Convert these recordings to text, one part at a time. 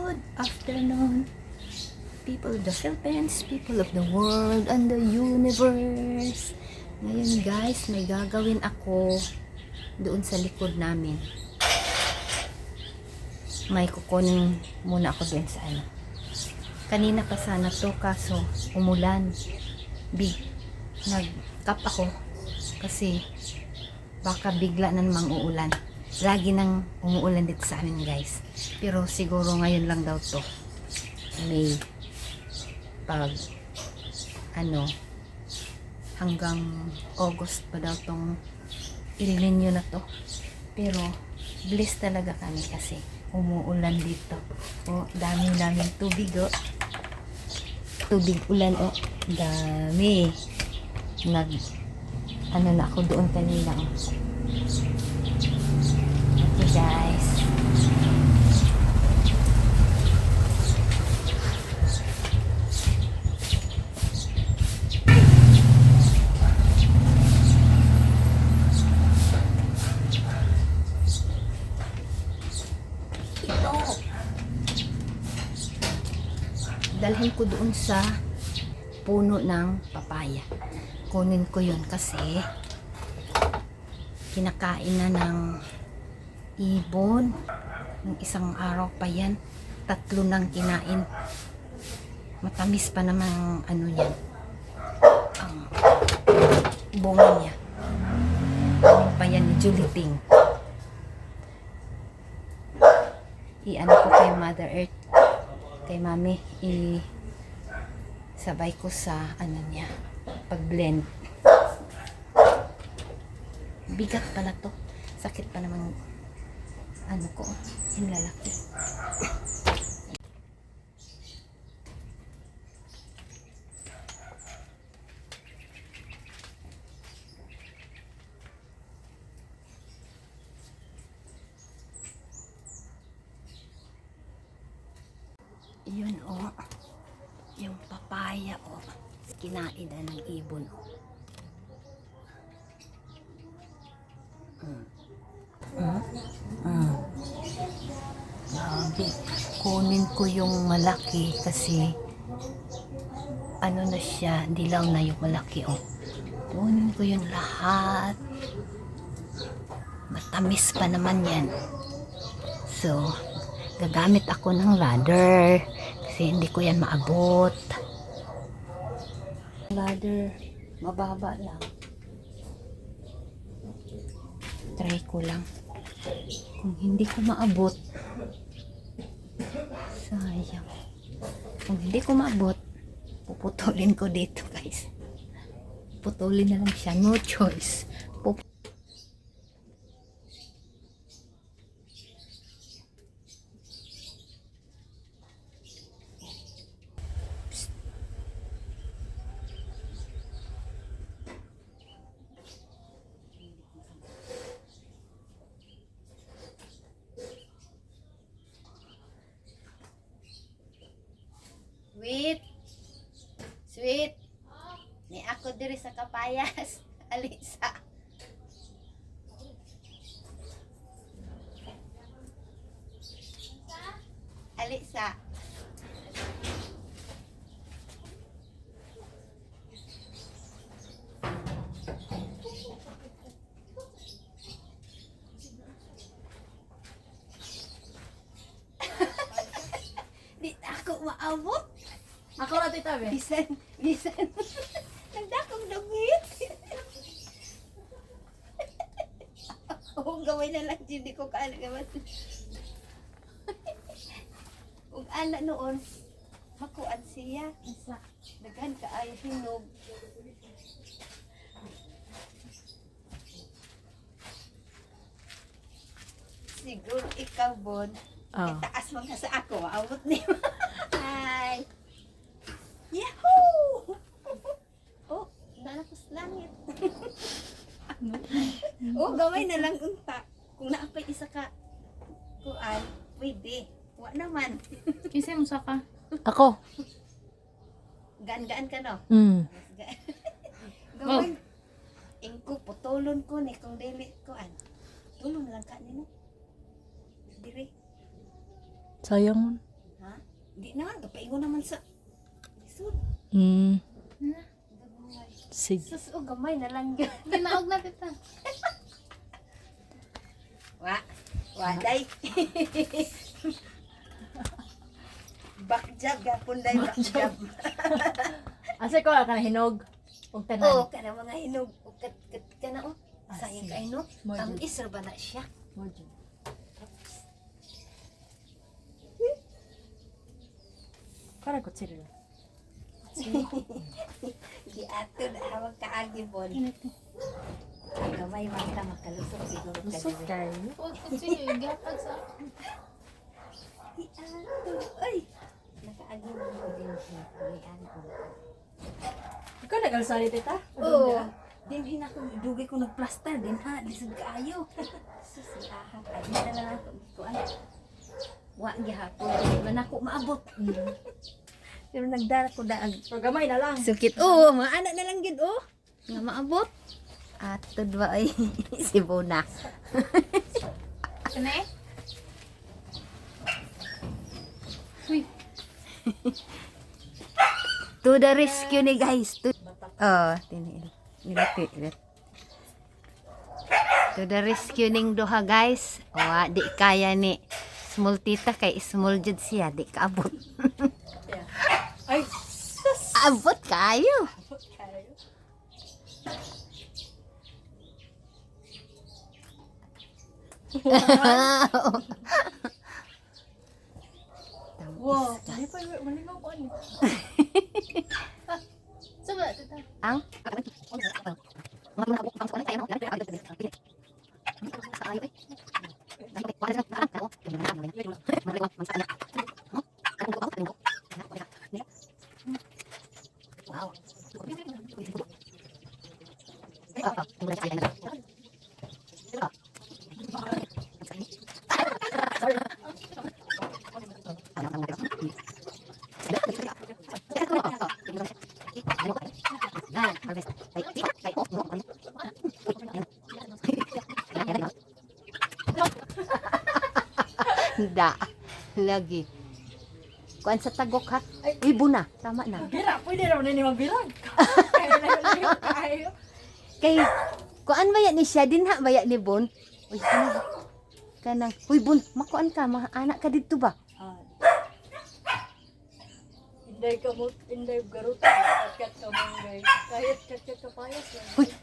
Good afternoon, people of the Philippines, people of the world and the universe. Ngayon guys, may gagawin ako doon sa likod namin. May kukunin muna ako doon sa ano. Kanina pa sana to, kaso umulan. Nag-cap ako kasi baka bigla na namang uulan. Lagi nang umuulan dito sa amin guys. Pero siguro ngayon lang daw to. May pag ano hanggang August pa daw tong El Nino na to. Pero blessed talaga kami kasi umuulan dito. Oh, daming tubig oh. Tubig ulan oh. Dami. Ano na ako doon kanina oh. Okay guys. Ito. Dalhin ko doon sa puno ng papaya. Kunin ko yun kasi kinakain na ng ibon. Ng isang araw pa yan. 3 nang kinain. Matamis pa naman ano yan. Ang bunga niya. Ano pa yan ni Juliting. I-ano ko kay Mother Earth. Kay Mami. Sabay ko sa ano niya. Pag-blend. Bigat pala to. Sakit pa naman ano ko, yung lalaki. Yun oh, yung papaya oh, kinain na ng ibon oh. Grabe. Kunin ko yung malaki kasi ano na siya, dilaw na yung malaki oh. Kunin ko yung lahat. Matamis pa naman yan. So, gagamit ako ng ladder kasi hindi ko yan maabot. Ladder, mababa lang. Try ko lang. Kung hindi ko maabot, sayang. Kung hindi ko maabot, puputulin ko dito guys. Putulin na lang siya, no choice. Sweet. Sweet. Ni ako diri sa kapayas. Alisa. Alisa. Di ako maabot. Ako na tita be. Gisan. Nagdakong damit. Gawin na lang, hindi ko kaanagaman. Kung ana noon, makuan siya. Daghan ka ay hinog. Siguro ikaw, Bon. Taas mo ka sa ako, maabot niyo. Hi! Yahoo! Oh, nalapos langit. Oh, gawin na lang unta. Kung naapay isa ka kuan, pwede. Wa naman. Kasi mo saka. Ako. Gaan-gaan ka no? Mm. Gawin. Ingko putulon ko ni kung dili kuan. Tulon lang ka nimo. Dire. Sayang. Ha? Hindi naman, kapaingon naman sa lisod. Sige. Sus, o gamay na lang yun. Ginaog na tita. Waday. Backjab, gapon day backjab. Asa ko ka na hinog? Og tanan. Oo, kana mga hinog. O kat kana o. Sayang sige. kay no. Mo Ang dyan. isra ba na siya? Mo dyan. Para ko sila. Di ato na hawag kaagi bon. Gamay man ka makalusot siguro ka Lusot diri. kayo. Huwag ko siya yung gapag sa Di ato. Ay. Nakaagi man ko din siya. Ay ano. Ikaw nag-alsari tita? Oo. Din hinako dugay ko nagplaster din ha. Lisod kaayo. Sus, aha. Ay na lang ako kuan. Wa gihapon. Man ako maabot. Pero nagdara ko daag. Pero gamay na lang. Sukit. Oo, mga anak na lang gid oh. Nga maabot. At tudwa ay si Bona. Kane? Uy, To the rescue ni guys. Oh, tiniil. Nilit. To the rescue ning duha guys. Oh, di kaya ni small tita kay small jud siya, di kaabot. Ay, Abot kayo. wow. Hindi pa maligaw ko ano. saba tita. Ang Wow. Da. Lagi. Kuan sa tagok ha. Uy, buna. Tama na. Bira, pwede raw na ni magbilang. Kaya na kayo. Kay, kuan ba yan ni siya? Dinha ba yan ni Bon? Uy, kanang. Uy, Bon, makuan ka. Mga anak ka dito ba? Inday garuta, kat ka mongay. Kahit kat ka payas.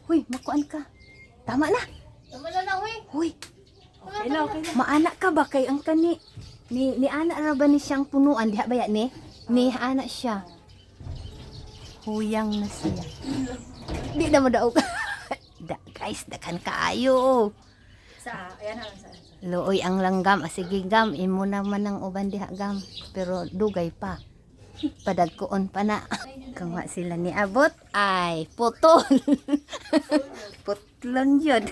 Uy, makuan ka. Tama na. Tama na na, huy. Uy, Okay na, okay na. maanak ka ba kay ang kani? Ni anak ra ba ni siyang punuan? Diha ba yan ni? Ni anak siya. Huyang na siya. Di na mo daw. Da, guys, dakan kaayo. Sa, ayan na lang sa. Looy ang langgam. Sige gam, imo naman ang uban diha gam. Pero dugay pa. Padagkoon pa na. Kung wa sila ni abot, ay putol. Putlon yun.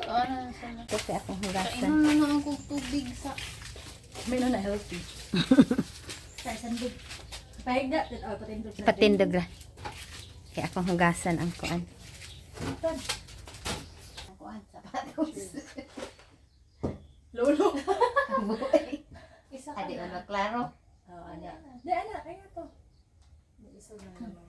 Oo na sana. Kasi akong hugasan. Kainom na lang akong tubig sa... May na healthy. Sa sandog. Pahigda, patindog. Ipatindog ra. Kaya akong hugasan ang kuan. Ang kuan, sapatos. Lolo. Buhay. Isa ka Adi na. ano, klaro. Oh, ana. Di, ana, ayan to. Isa na naman.